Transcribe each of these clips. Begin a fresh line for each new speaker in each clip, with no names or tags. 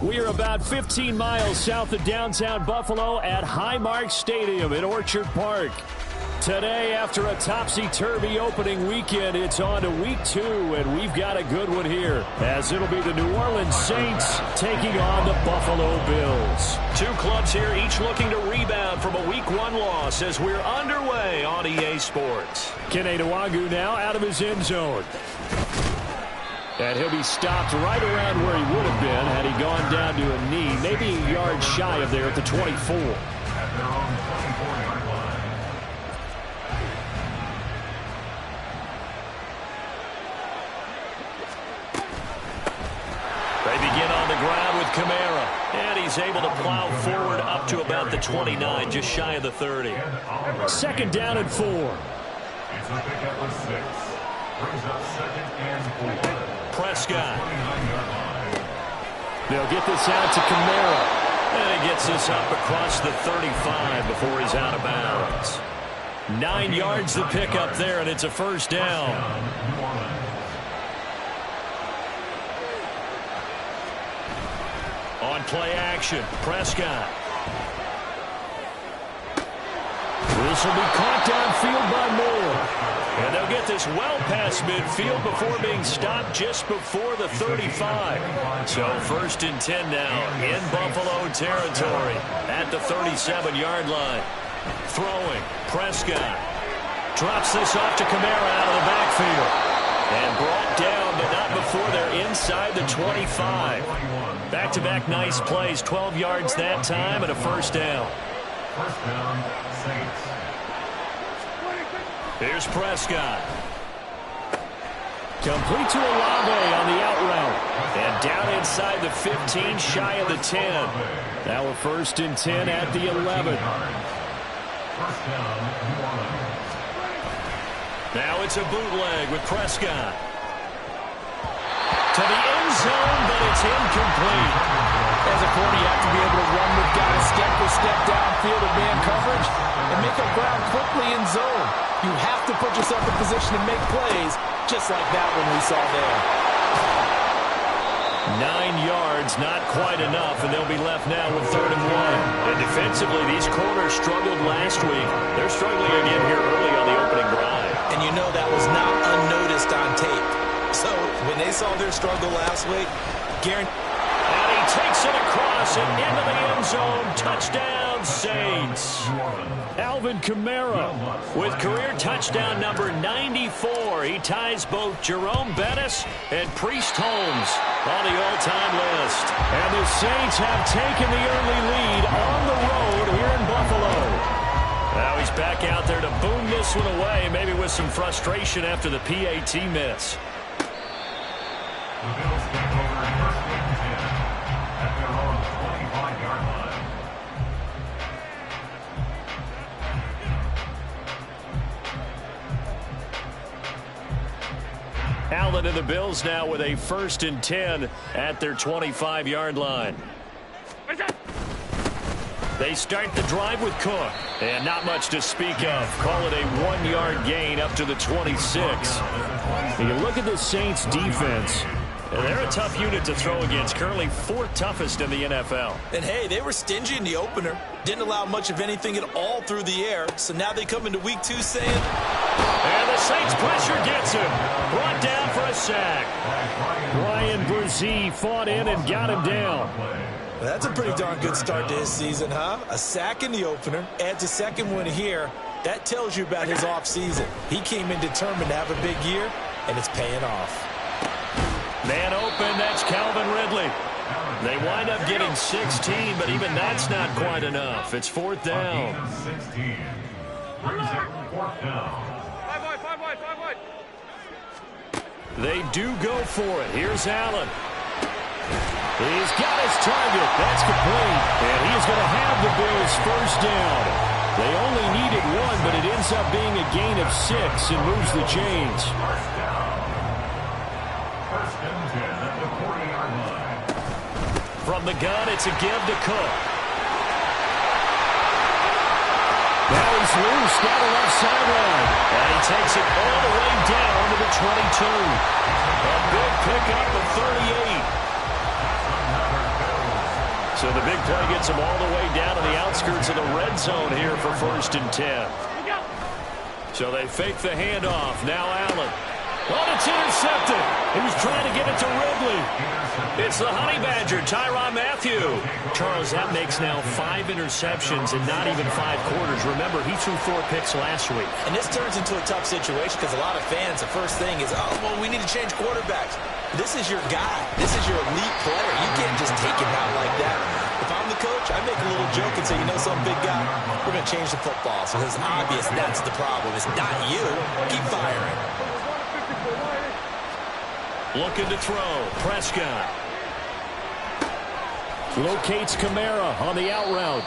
We are about 15 miles south of downtown Buffalo at Highmark Stadium in Orchard Park. Today, after a topsy-turvy opening weekend, it's on to week 2, and we've got a good one here, as it'll be the New Orleans Saints taking on the Buffalo Bills.
Two clubs here, each looking to rebound from a week 1 loss as we're underway on EA Sports.
Wk2 now out of his end zone. And he'll be stopped right around where he would have been had he gone down to a knee, maybe a yard shy of there at the 24.
They begin on the ground with Kamara, and he's able to plow forward up to about the 29, just shy of the 30.
2nd down and 4.
It's a pickup with 6. Brings up 2nd and 4.
Prescott.
They'll get this out to Kamara.
And he gets this up across the 35 before he's out of bounds. 9 yards to pick up there, and it's a 1st down. On play action, Prescott. This will be caught downfield by Moore. And they'll get this well past midfield before being stopped just before the 35. So 1st and 10 now in Buffalo territory at the 37-yard line. Throwing, Prescott. Drops this off to Kamara out of the backfield. And brought down, but not before they're inside the 25. Back-to-back nice plays, 12 yards that time and a 1st down.
1st down, Saints.
Here's Prescott.
Complete to Olave on the out route.
And down inside the 15, shy of the 10.
Now a 1st and 10 at the 11.
1st down, New Orleans.
Now it's a bootleg with Prescott. To the end zone, but it's incomplete.
As a corner, you have to be able to run with guys step-for-step downfield of man coverage and make up ground quickly in zone. You have to put yourself in position to make plays, just like that one we saw there.
9 yards, not quite enough, and they'll be left now with 3rd and 1. And defensively, these corners struggled last week. They're struggling again here early on the opening drive.
And you know that was not unnoticed on tape. So when they saw their struggle last week, guaranteed.
And he takes it across and into the end zone. Touchdown, Saints.
Alvin Kamara
with career touchdown number 94. He ties both Jerome Bettis and Priest Holmes on the all-time list.
And the Saints have taken the early lead on the road here in Buffalo.
Now he's back out there to boom this one away, maybe with some frustration after the PAT miss.
The Bills take over 1st and 10 at their own 25-yard line.
Allen and the Bills now with a 1st and 10 at their 25-yard line. They start the drive with Cook. And not much to speak of. Call it a 1-yard gain up to the 26.
You look at the Saints defense.
They're a tough unit to throw against. Currently 4th toughest in the NFL.
And hey, they were stingy in the opener. Didn't allow much of anything at all through the air. So now they come into week 2 saying.
And the Saints pressure gets him. Brought down for a sack.
Ryan Brzee fought in and got him down.
That's a pretty darn good start to his season, huh? A sack in the opener, adds a 2nd one here. That tells you about his offseason. He came in determined to have a big year, and it's paying off.
Man open, that's Calvin Ridley. They wind up getting 16, but even that's not quite enough. It's 4th down.
16. Brings up 4th down.
They do go for it. Here's Allen. He's got his target. That's complete.
And he's going to have the Bills' 1st down. They only needed 1, but it ends up being a gain of 6 and moves the chains.
1st down. 1st and 10 at the 40-yard line.
From the gun, it's a give to Cook.
Now he's loose down the left sideline.
And he takes it all the way down to the 22. A big pickup of 38. So the big play gets them all the way down to the outskirts of the red zone here for 1st and 10. So they fake the handoff. Now Allen. Oh, it's intercepted. He was trying to get it to Ridley. It's the Honey Badger, Tyrann Mathieu. Charles, that makes now 5 interceptions in not even 5 quarters. Remember, he threw 4 picks last week.
And this turns into a tough situation because a lot of fans, the first thing is, oh, well, we need to change quarterbacks. This is your guy. This is your elite player. You can't just take him out like that. If I'm the coach, I make a little joke and say, you know some big guy, we're going to change the football. So it's obvious that's the problem. It's not you. Keep firing.
Looking to throw. Prescott.
Locates Kamara on the out route.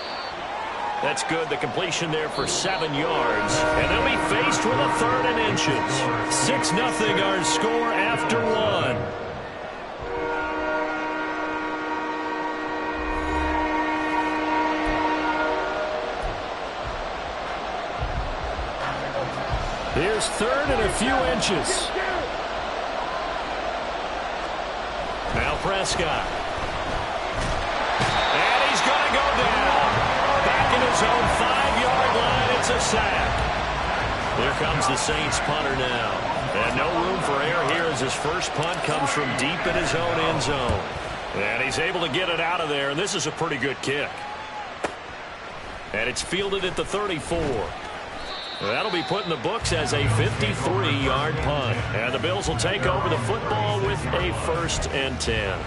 That's good. The completion there for 7 yards. And they'll be faced with a 3rd and inches. 6-0 our score after 1.
Here's 3rd and a few inches.
Now Prescott. And he's going to go down. Back in his own 5-yard line. It's a sack. Here comes the Saints punter now. And no room for error here as his first punt comes from deep in his own end zone. And he's able to get it out of there. And this is a pretty good kick. And it's fielded at the 34. That'll be put in the books as a 53-yard punt. And the Bills will take over the football with a 1st and 10.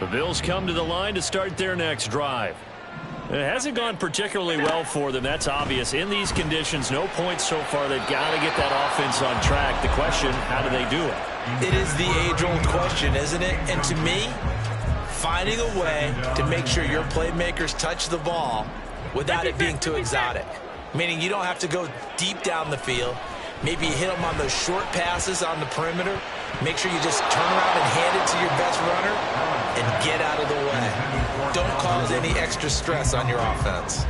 The Bills come to the line to start their next drive. It hasn't gone particularly well for them. That's obvious. In these conditions, no points so far. They've got to get that offense on track. The question, how do they do it?
It is the age-old question, isn't it? And to me, finding a way to make sure your playmakers touch the ball without it being too exotic. Meaning you don't have to go deep down the field. Maybe you hit them on those short passes on the perimeter. Make sure you just turn around and hand it to your best runner and get out of the way. Don't cause any extra stress on your offense.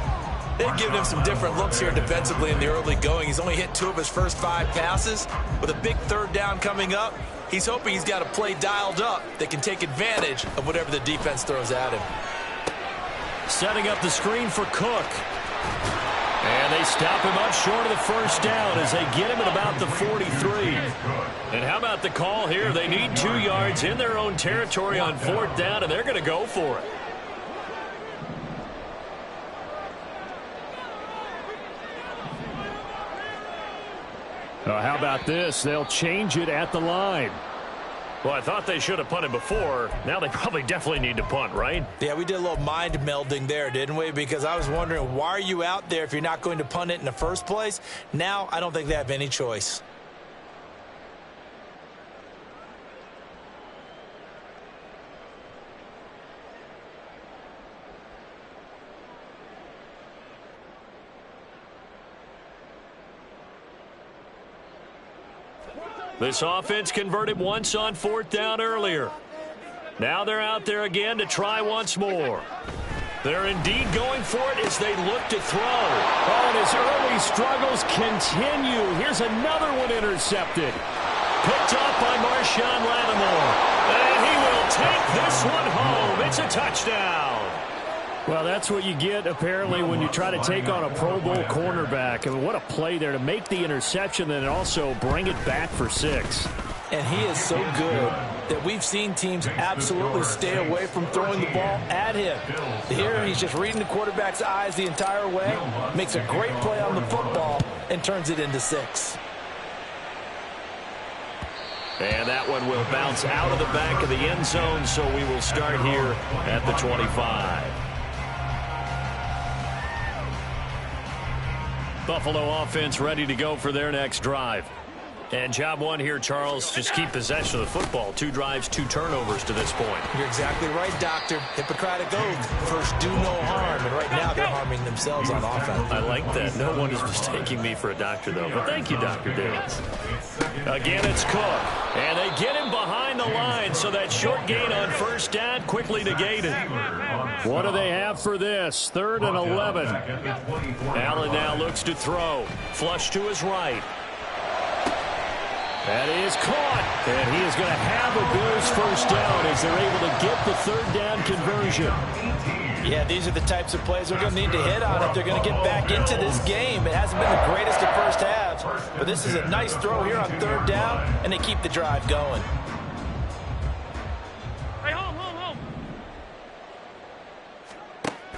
They've given him some different looks here defensively in the early going. He's only hit 2 of his first 5 passes. With a big 3rd down coming up, he's hoping he's got a play dialed up that can take advantage of whatever the defense throws at him.
Setting up the screen for Cook. And they stop him up short of the 1st down as they get him at about the 43. And how about the call here? They need 2 yards in their own territory on 4th down, and they're going to go for it.
How about this? They'll change it at the line.
Well, I thought they should have punted before. Now they probably definitely need to punt, right?
Yeah, we did a little mind melding there, didn't we? Because I was wondering, why are you out there if you're not going to punt it in the first place? Now, I don't think they have any choice.
This offense converted once on 4th down earlier. Now they're out there again to try once more. They're indeed going for it as they look to throw.
Oh, and his early struggles continue. Here's another one intercepted.
Picked up by Marshawn Lattimore. And he will take this one home. It's a touchdown.
Well, that's what you get, apparently, when you try to take on a Pro Bowl cornerback. I mean, what a play there to make the interception and also bring it back for 6.
And he is so good that we've seen teams absolutely stay away from throwing the ball at him. Here, he's just reading the quarterback's eyes the entire way, makes a great play on the football, and turns it into 6.
And that one will bounce out of the back of the end zone, so we will start here at the 25. Buffalo offense ready to go for their next drive. And job one here, Charles, just keep possession of the football. 2 drives, 2 turnovers to this point.
You're exactly right, Doctor. Hippocratic oath. First, do no harm. And right now, they're harming themselves on offense.
I like that. No one is mistaking me for a doctor, though. But thank you, Dr. Davis. Again, it's Cook. And they get him behind the line, so that short gain on 1st down quickly negated.
What do they have for this? 3rd and 11.
Allen now looks to throw. Flush to his right.
That is caught. And he is going to have a Bills first down as they're able to get the third down conversion.
Yeah, these are the types of plays they're going to need to hit on if they're going to get back into this game. It hasn't been the greatest of first halves, but this is a nice throw here on third down, and they keep the drive going.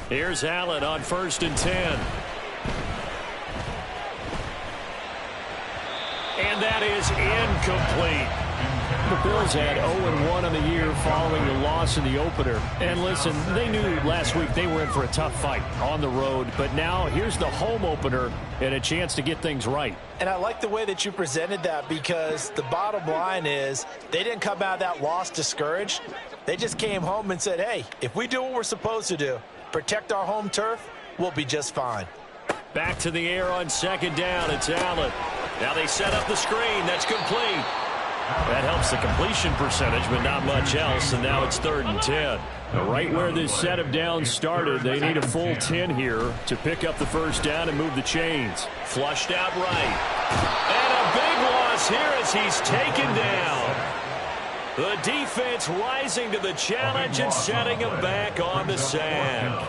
Here's Allen on 1st and 10. And that is incomplete. The Bills had 0-1 on the year following the loss in the opener. And listen, they knew last week they were in for a tough fight on the road. But now here's the home opener and a chance to get things right.
And I like the way that you presented that, because the bottom line is they didn't come out of that loss discouraged. They just came home and said, hey, if we do what we're supposed to do, protect our home turf, we'll be just fine.
Back to the air on 2nd down. It's Allen. Now they set up the screen. That's complete. That helps the completion percentage, but not much else. And now it's 3rd and 10. Right where this set of downs started, they need a full 10 here to pick up the first down and move the chains.
Flushed out right. And a big loss here as he's taken down. The defense rising to the challenge and setting him back on the sack.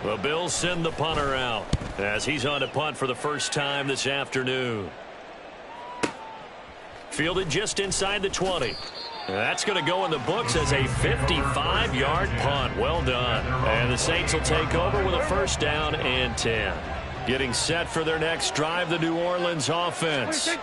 The Bills send the punter out as he's on to punt for the first time this afternoon. Fielded just inside the 20. That's going to go in the books as a 55-yard punt. Well done. And the Saints will take over with a first down and 10. Getting set for their next drive, the New Orleans offense.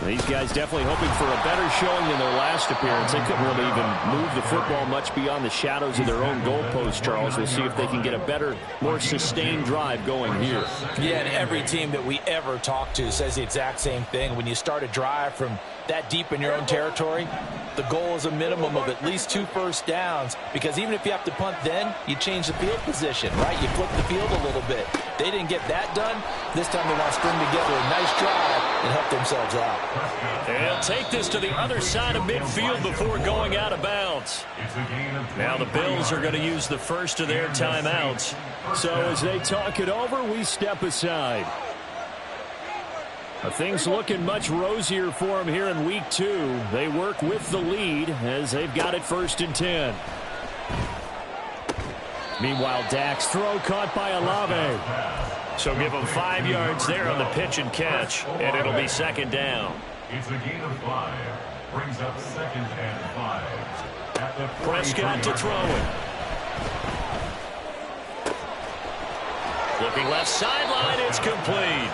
These guys definitely hoping for a better showing than their last appearance. They couldn't really even move the football much beyond the shadows of their own goalpost, Charles. We'll see if they can get a better, more sustained drive going here.
Yeah, and every team that we ever talk to says the exact same thing. When you start a drive from that deep in your own territory, the goal is a minimum of at least 2 first downs, because even if you have to punt then, you change the field position, right? You flip the field a little bit. They didn't get that done. This time they want to string together a nice drive and help themselves out.
They'll take this to the other side of midfield before going out of bounds. Now the Bills are going to use the first of their timeouts.
So as they talk it over, we step aside. Things looking much rosier for them here in week 2. They work with the lead as they've got it 1st and 10. Meanwhile, Dak's throw caught by Olave.
So give them 5 yards there on the pitch and catch, and it'll be 2nd down.
It's a gain of 5. Brings up 2nd and 5. At the
Prescott to throw it. Looking left sideline, it's complete.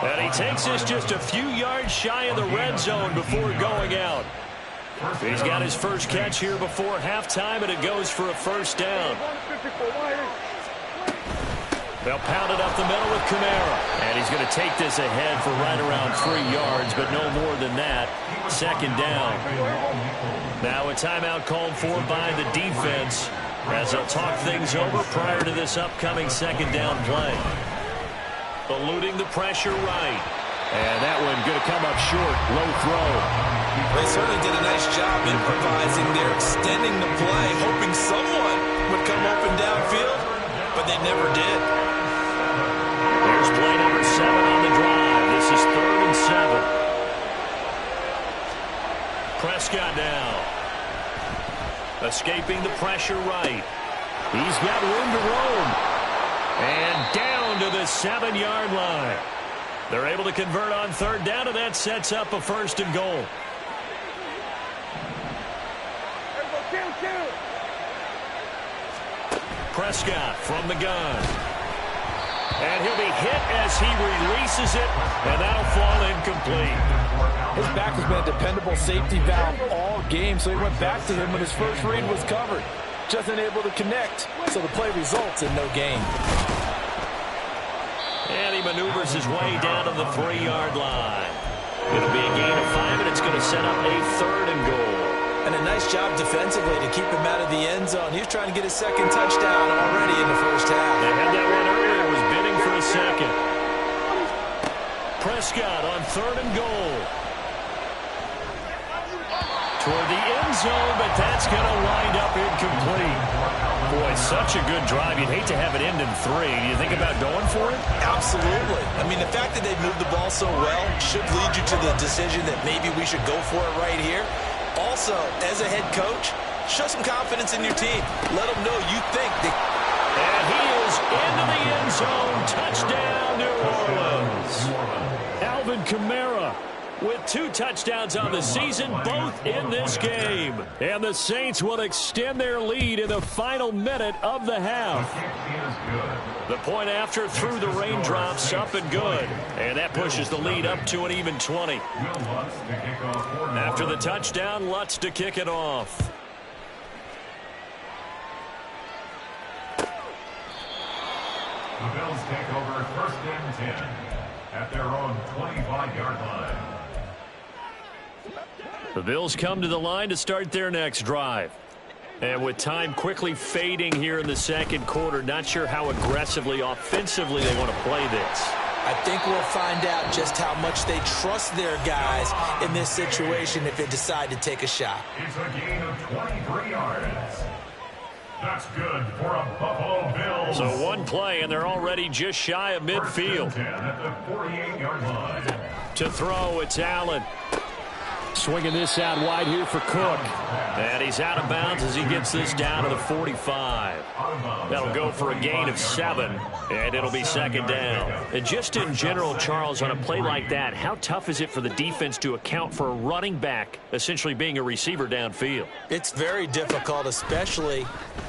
And he takes this just a few yards shy of the red zone before going out. He's got his first catch here before halftime, and it goes for a first down. They'll pound it up the middle with Kamara. And he's going to take this ahead for right around 3 yards, but no more than that. 2nd down. Now a timeout called for by the defense as they'll talk things over prior to this upcoming 2nd down play. Eluding the pressure right.
And that one going to come up short. Low throw.
They certainly did a nice job improvising there, extending the play, hoping someone would come open downfield, but they never did.
There's play number 7 on the drive. This is 3rd and 7. Prescott now. Escaping the pressure right.
He's got room to roam.
And down to the 7-yard line. They're able to convert on 3rd down, and that sets up a 1st and goal. Prescott from the gun. And he'll be hit as he releases it, and that'll fall incomplete.
His back has been a dependable safety valve all game, so he went back to him when his first read was covered. Just unable to connect, so the play results in no gain.
And he maneuvers his way down to the 3-yard line. It'll be a gain of 5, and it's going to set up a 3rd and goal.
And a nice job defensively to keep him out of the end zone. He was trying to get his 2nd touchdown already in the first half.
They had that one earlier, was bidding for a 2nd. Prescott on 3rd and goal. Toward the end zone, but that's going to wind up incomplete. Boy, Boy, such a good drive. You'd hate to have it end in 3. Do you think about going for it?
Absolutely. I mean, the fact that they moved the ball so well should lead you to the decision that maybe we should go for it right here. Also, as a head coach, show some confidence in your team. Let them know you think that.
And he is into the end zone. Touchdown, New Orleans. Alvin Kamara with 2 touchdowns on the season, both in this game. And the Saints will extend their lead in the final minute of the half. The point after through the raindrops, up and good. And that pushes the lead up to an even 20. After the touchdown, Lutz to kick it off.
The Bills take over 1st and 10 at their own 25-yard line.
The Bills come to the line to start their next drive. And with time quickly fading here in the second quarter, not sure how aggressively, offensively they want to play this.
I think we'll find out just how much they trust their guys in this situation if they decide to take a shot.
It's a gain of 23 yards. That's good for a Buffalo Bills.
So one play, and they're already just shy of midfield.
10 at the 48-yard line.
To throw, it's Allen. Swinging this out wide here for Cook. And he's out of bounds as he gets this down to the 45. That'll go for a gain of 7, and it'll be second down. And just in general, Charles, on a play like that, how tough is it for the defense to account for a running back essentially being a receiver downfield?
It's very difficult, especially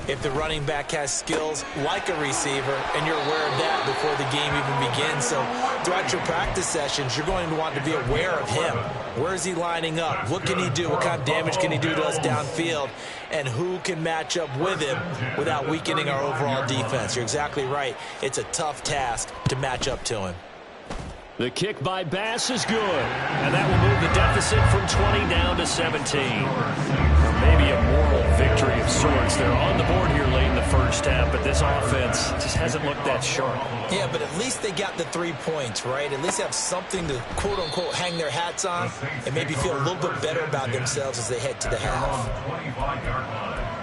if the running back has skills like a receiver, and you're aware of that before the game even begins. So throughout your practice sessions, you're going to want to be aware of him. Where is he lining up? What can he do? What kind of damage can he do to us downfield? And who can match up with him without weakening our overall defense? You're exactly right. It's a tough task to match up to him.
The kick by Bass is good. And that will move the deficit from 20 down to 17. Maybe a moral victory of sorts. They're on the board here late in the first half, but this offense just hasn't looked that sharp.
Yeah, but at least they got the 3 points, right? At least they have something to, quote-unquote, hang their hats on and maybe feel a little bit better about themselves as they head to the half.
25-yard line.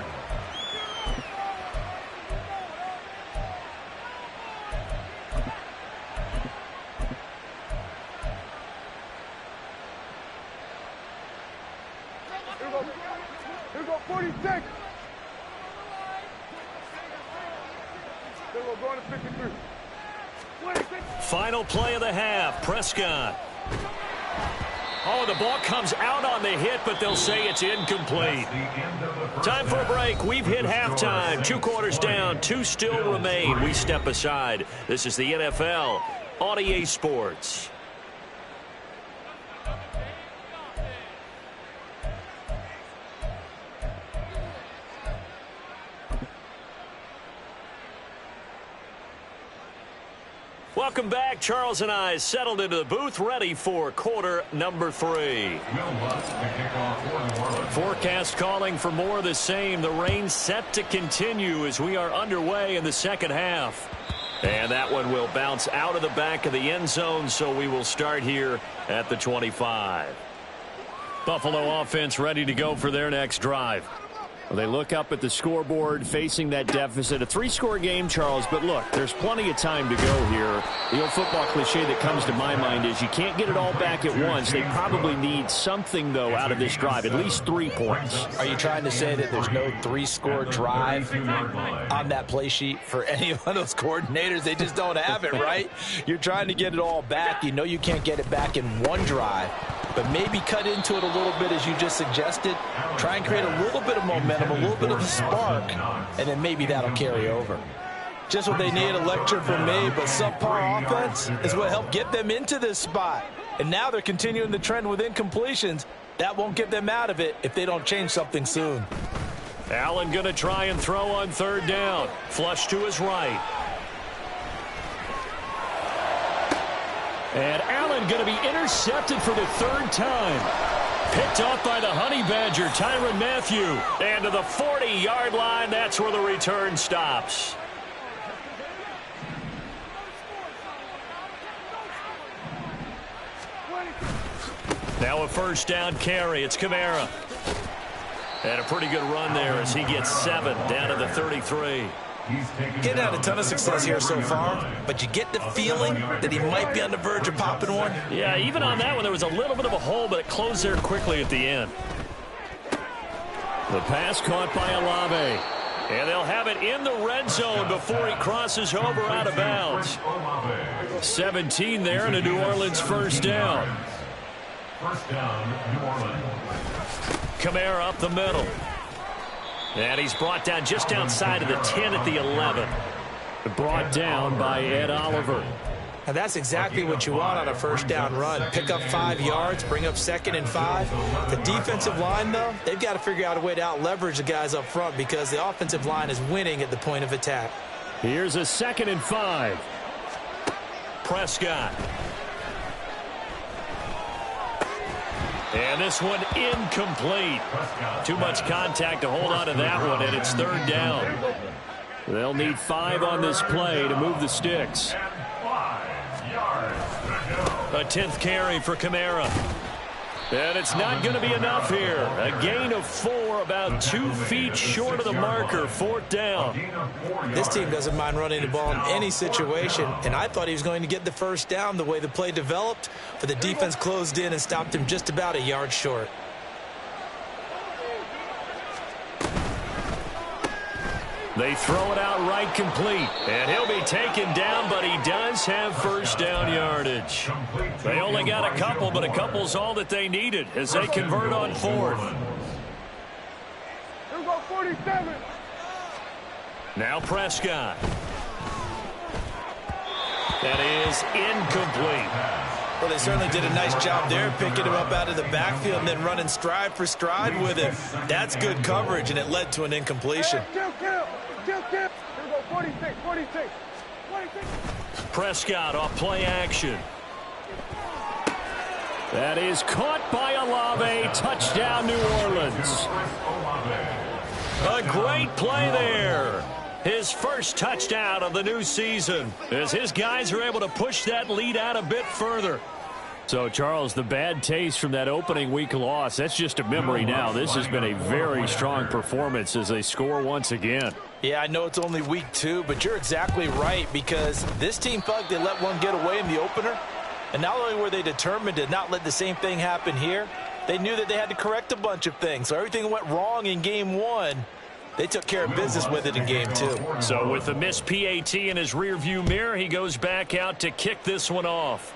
Here go 46. Here go going to 53. 26.
Final play of the half. Prescott. Oh, the ball comes out on the hit, but they'll say it's incomplete. Time for a break. We've hit halftime. 2 quarters down. 2 still remain. We step aside. This is the NFL on EA Sports. Welcome back. Charles and I settled into the booth, ready for quarter number 3. Forecast calling for more of the same. The rain set to continue as we are underway in the second half. And that one will bounce out of the back of the end zone, so we will start here at the 25. Buffalo offense ready to go for their next drive. Well, they look up at the scoreboard facing that deficit. A 3-score game, Charles, but look, there's plenty of time to go here. The old football cliche that comes to my mind is you can't get it all back at once. They probably need something, though, out of this drive, at least 3 points.
Are you trying to say that there's no 3-score drive on that play sheet for any of those coordinators? They just don't have it, right? You're trying to get it all back. You know you can't get it back in one drive. But maybe cut into it a little bit as you just suggested. Try and create a little bit of momentum, a little bit of a spark, and then maybe that'll carry over. Just what they need, a lecture from me, but subpar offense is what helped get them into this spot. And now they're continuing the trend with incompletions. That won't get them out of it if they don't change something soon.
Allen going to try and throw on 3rd down. Flush to his right. And Allen going to be intercepted for the 3rd time. Picked off by the Honey Badger, Tyrann Mathieu. And to the 40-yard line, that's where the return stops. Now a 1st down carry. It's Kamara.
And a pretty good run there as he gets 7 down to the 33.
Getting had a ton of success here so far, but you get the feeling that he might be on the verge of popping one.
Yeah, even on that one, there was a little bit of a hole, but it closed there quickly at the end.
The pass caught by Olave.
And they'll have it in the red zone before he crosses over out of bounds.
17 there and a New Orleans first down.
First down, New Orleans.
Kamara up the middle. And he's brought down just outside of the 10 at the 11.
Brought down by Ed Oliver.
And that's exactly what you want on a first down run. Pick up 5 yards, bring up 2nd and 5. The defensive line, though, they've got to figure out a way to out-leverage the guys up front because the offensive line is winning at the point of attack.
Here's a 2nd and 5.
Prescott. And this one incomplete. Too much contact to hold on to that one, and it's 3rd down.
They'll need 5 on this play to move the sticks.
A 10th carry for Kamara. And it's not going to be enough here. A gain of 4, about 2 feet short of the marker, 4th down.
This team doesn't mind running the ball in any situation, and I thought he was going to get the first down the way the play developed, but the defense closed in and stopped him just about a yard short.
They throw it out right complete. And he'll be taken down, but he does have first down yardage. They only got a couple, but a couple's all that they needed as they convert on 4th.
Here we go, 47.
Now Prescott. That is incomplete.
Well, they certainly did a nice job there, picking him up out of the backfield and then running stride for stride with him. That's good coverage, and it led to an incompletion.
Kill. Here we go, 46.
Prescott off play action.
That is caught by Olave. Touchdown, New Orleans.
A great play there. His first touchdown of the new season as his guys are able to push that lead out a bit further.
So, Charles, the bad taste from that opening week loss, that's just a memory now. This has been a very strong performance as they score once again.
Yeah, I know it's only week 2, but you're exactly right because this team felt like they let one get away in the opener. And not only were they determined to not let the same thing happen here, they knew that they had to correct a bunch of things. So everything went wrong in game 1. They took care of business with it in game 2.
So with the missed PAT in his rearview mirror, he goes back out to kick this one off.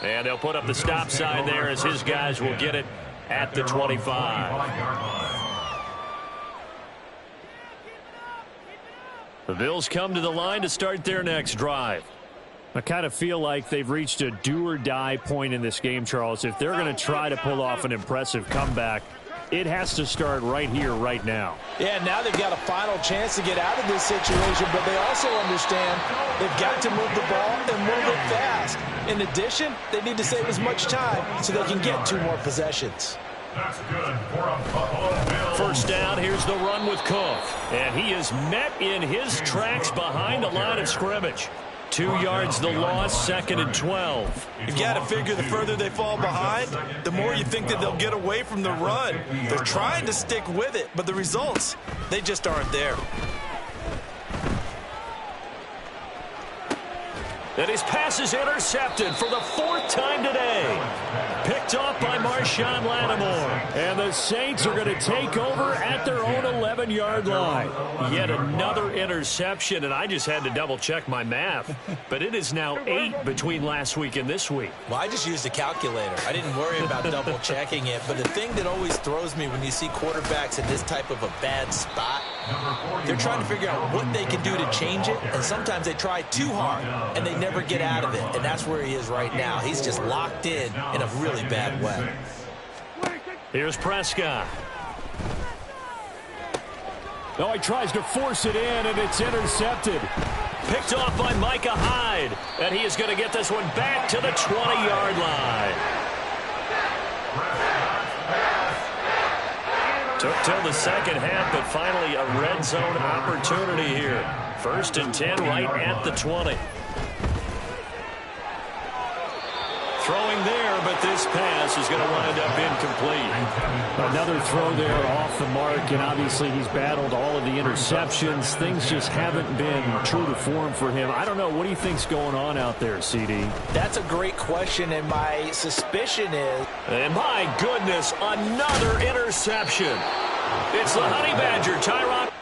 And they'll put up the stop sign there as his guys will get it at the 25. The Bills come to the line to start their next drive.
I kind of feel like they've reached a do-or-die point in this game, Charles. If they're going to try to pull off an impressive comeback, it has to start right here, right now.
Yeah, now they've got a final chance to get out of this situation, but they also understand they've got to move the ball and move it fast. In addition, they need to save as much time so they can get 2 more possessions.
That's good for a Buffalo Bills.
First down, here's the run with Cook. And he is met in his tracks behind the line of scrimmage. 2 yards the loss, 2nd and 12.
You've got to figure the further they fall behind, the more you think that they'll get away from the run. They're trying to stick with it, but the results, they just aren't there.
And his pass is intercepted for the 4th time today. Picked off by Marshawn Lattimore.
And the Saints are going to take over at their own 11-yard line.
Yet another interception, and I just had to double-check my math. But it is now 8 between last week and this week.
Well, I just used a calculator. I didn't worry about double-checking it. But the thing that always throws me when you see quarterbacks in this type of a bad spot, they're trying to figure out what they can do to change it. And sometimes they try too hard, and they never get out of it. And that's where he is right now. He's just locked in a really bad way.
Here's Prescott.
Oh, he tries to force it in, and it's intercepted.
Picked off by Micah Hyde. And he is going to get this one back to the 20-yard line. Took till the second half, but finally a red zone opportunity here. 1st and 10 right at the 20. Throwing there, but this pass is going to wind up incomplete.
Another throw there off the mark, and obviously he's battled all of the interceptions. Things just haven't been true to form for him. I don't know. What do you think's going on out there, CD?
That's a great question, and my suspicion is...
And my goodness, another interception. It's the Honey Badger, Tyrod.